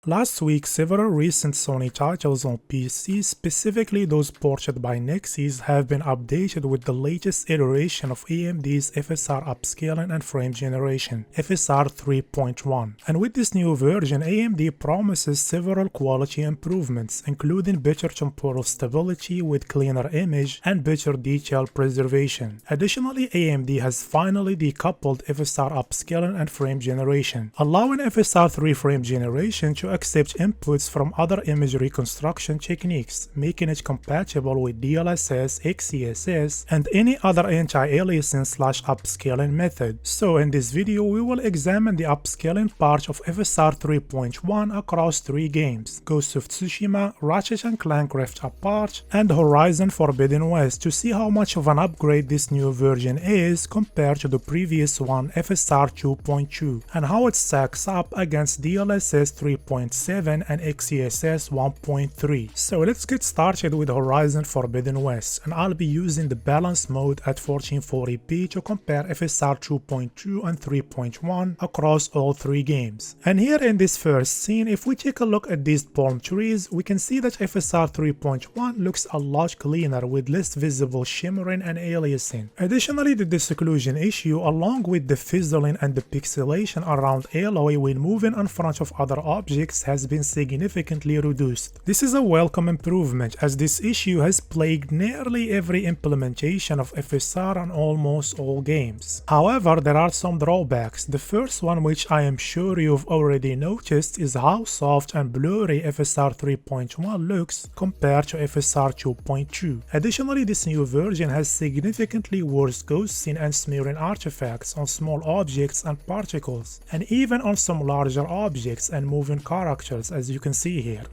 Last week, several recent Sony titles on PC, specifically those ported by Nexus, have been updated with the latest iteration of AMD's FSR upscaling and frame generation, FSR 3.1. And with this new version, AMD promises several quality improvements, including better temporal stability with cleaner image and better detail preservation. Additionally, AMD has finally decoupled FSR upscaling and frame generation, allowing FSR 3 frame generation to accept inputs from other image reconstruction techniques, making it compatible with DLSS, XeSS, and any other anti-aliasing/upscaling method. So in this video, we will examine the upscaling part of FSR 3.1 across 3 games: Ghost of Tsushima, Ratchet and Clank Rift Apart, and Horizon Forbidden West, to see how much of an upgrade this new version is compared to the previous one, FSR 2.2, and how it stacks up against DLSS 3.7 and XeSS 1.3. So let's get started with Horizon Forbidden West, and I'll be using the balance mode at 1440p to compare FSR 2.2 and 3.1 across all 3 games. And here in this first scene, if we take a look at these palm trees, we can see that FSR 3.1 looks a lot cleaner with less visible shimmering and aliasing. Additionally, the disocclusion issue, along with the fizzling and the pixelation around alloy when moving in front of other objects, has been significantly reduced. This is a welcome improvement, as this issue has plagued nearly every implementation of FSR on almost all games. However, there are some drawbacks. The first one, which I am sure you've already noticed, is how soft and blurry FSR 3.1 looks compared to FSR 2.2. Additionally, this new version has significantly worse ghosting and smearing artifacts on small objects and particles, and even on some larger objects and moving characters, as you can see here.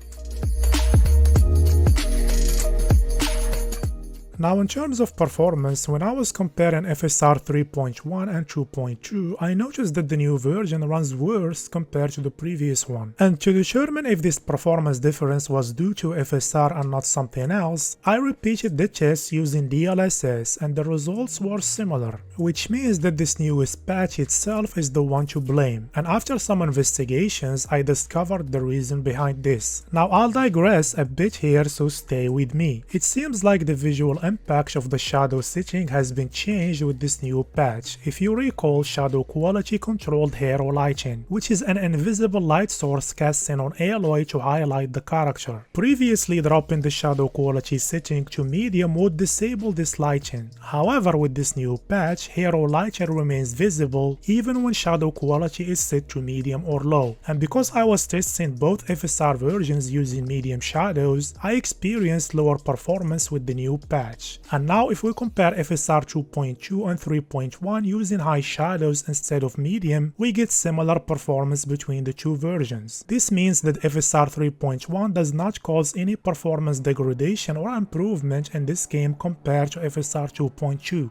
Now, in terms of performance, when I was comparing FSR 3.1 and 2.2, I noticed that the new version runs worse compared to the previous one. And to determine if this performance difference was due to FSR and not something else, I repeated the test using DLSS, and the results were similar, which means that this newest patch itself is the one to blame. And after some investigations, I discovered the reason behind this. Now, I'll digress a bit here, so stay with me. It seems like the visual impact of the shadow setting has been changed with this new patch. If you recall, shadow quality controlled hero lighting, which is an invisible light source casting on alloy to highlight the character. Previously, dropping the shadow quality setting to medium would disable this lighting. However, with this new patch, hero lighting remains visible even when shadow quality is set to medium or low. And because I was testing both FSR versions using medium shadows, I experienced lower performance with the new patch. And now if we compare FSR 2.2 and 3.1 using high shadows instead of medium, we get similar performance between the two versions. This means that FSR 3.1 does not cause any performance degradation or improvement in this game compared to FSR 2.2.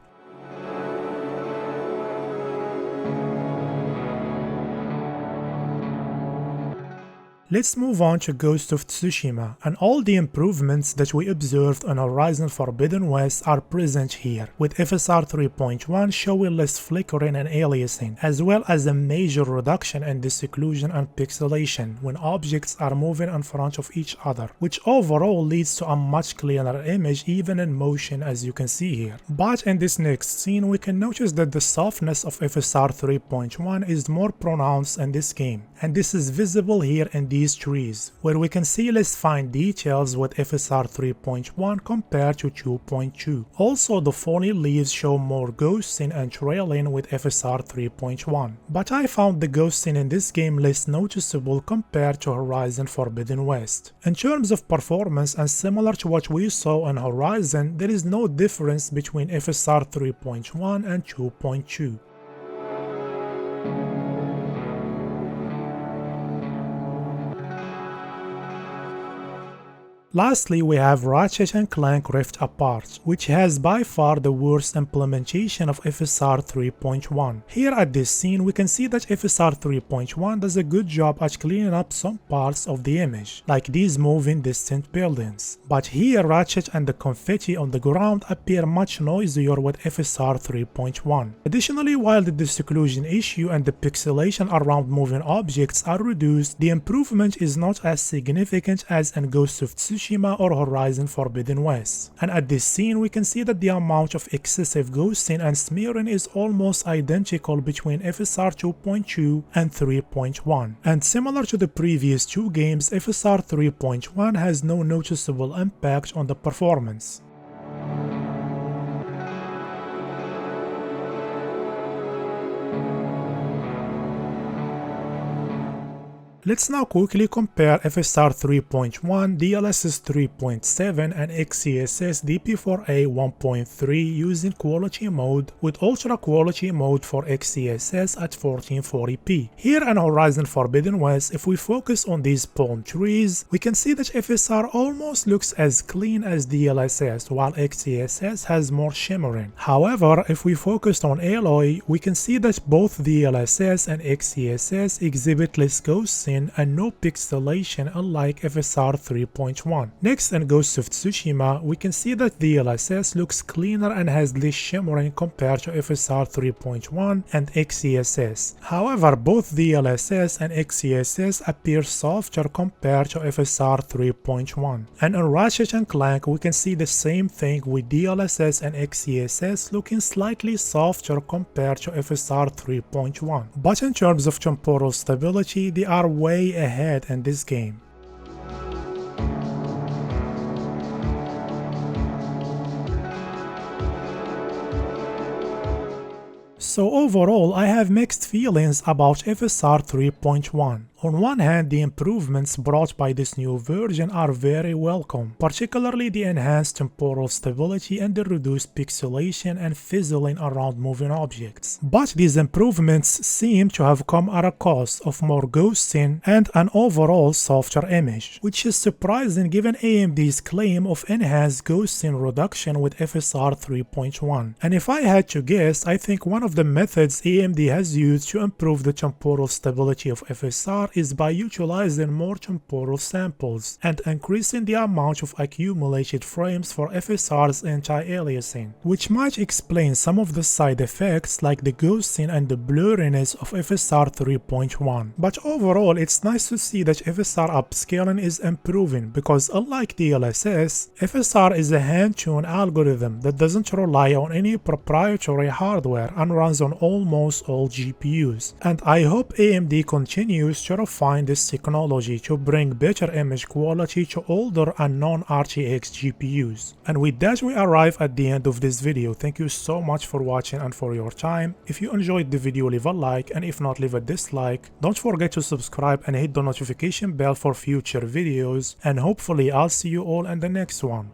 Let's move on to Ghost of Tsushima, and all the improvements that we observed on Horizon Forbidden West are present here, with FSR 3.1 showing less flickering and aliasing, as well as a major reduction in disocclusion and pixelation when objects are moving in front of each other, which overall leads to a much cleaner image even in motion, as you can see here. But in this next scene, we can notice that the softness of FSR 3.1 is more pronounced in this game, and this is visible here in these trees, where we can see less fine details with FSR 3.1 compared to 2.2. Also, the fallen leaves show more ghosting and trailing with FSR 3.1. But I found the ghosting in this game less noticeable compared to Horizon Forbidden West. In terms of performance, and similar to what we saw on Horizon, there is no difference between FSR 3.1 and 2.2. Lastly, we have Ratchet and Clank Rift Apart, which has by far the worst implementation of FSR 3.1. Here at this scene, we can see that FSR 3.1 does a good job at cleaning up some parts of the image, like these moving distant buildings. But here, Ratchet and the confetti on the ground appear much noisier with FSR 3.1. Additionally, while the disocclusion issue and the pixelation around moving objects are reduced, the improvement is not as significant as in Ghost of Tsushima or Horizon Forbidden West. And at this scene, we can see that the amount of excessive ghosting and smearing is almost identical between FSR 2.2 and 3.1. And similar to the previous two games, FSR 3.1 has no noticeable impact on the performance. Let's now quickly compare FSR 3.1, DLSS 3.7 and XeSS DP4A 1.3 using quality mode with ultra quality mode for XeSS at 1440p. Here in Horizon Forbidden West, if we focus on these palm trees, we can see that FSR almost looks as clean as DLSS, while XeSS has more shimmering. However, if we focus on Alloy, we can see that both DLSS and XeSS exhibit less ghosting and no pixelation unlike FSR 3.1. Next, in Ghost of Tsushima, we can see that DLSS looks cleaner and has less shimmering compared to FSR 3.1 and XeSS. However, both DLSS and XeSS appear softer compared to FSR 3.1. And in Ratchet and Clank, we can see the same thing with DLSS and XeSS looking slightly softer compared to FSR 3.1. But in terms of temporal stability, they are way ahead in this game. So overall, I have mixed feelings about FSR 3.1. On one hand, the improvements brought by this new version are very welcome, particularly the enhanced temporal stability and the reduced pixelation and fizzling around moving objects. But these improvements seem to have come at a cost of more ghosting and an overall softer image, which is surprising given AMD's claim of enhanced ghosting reduction with FSR 3.1. And if I had to guess, I think one of the methods AMD has used to improve the temporal stability of FSR is by utilizing more temporal samples and increasing the amount of accumulated frames for FSR's anti-aliasing, which might explain some of the side effects like the ghosting and the blurriness of FSR 3.1. But overall, it's nice to see that FSR upscaling is improving because unlike DLSS, FSR is a hand-tuned algorithm that doesn't rely on any proprietary hardware and runs on almost all GPUs. And I hope AMD continues to refine this technology to bring better image quality to older and non-RTX GPUs. And with that, we arrive at the end of this video. Thank you so much for watching and for your time. If you enjoyed the video, leave a like, and if not, leave a dislike. Don't forget to subscribe and hit the notification bell for future videos, and hopefully I'll see you all in the next one.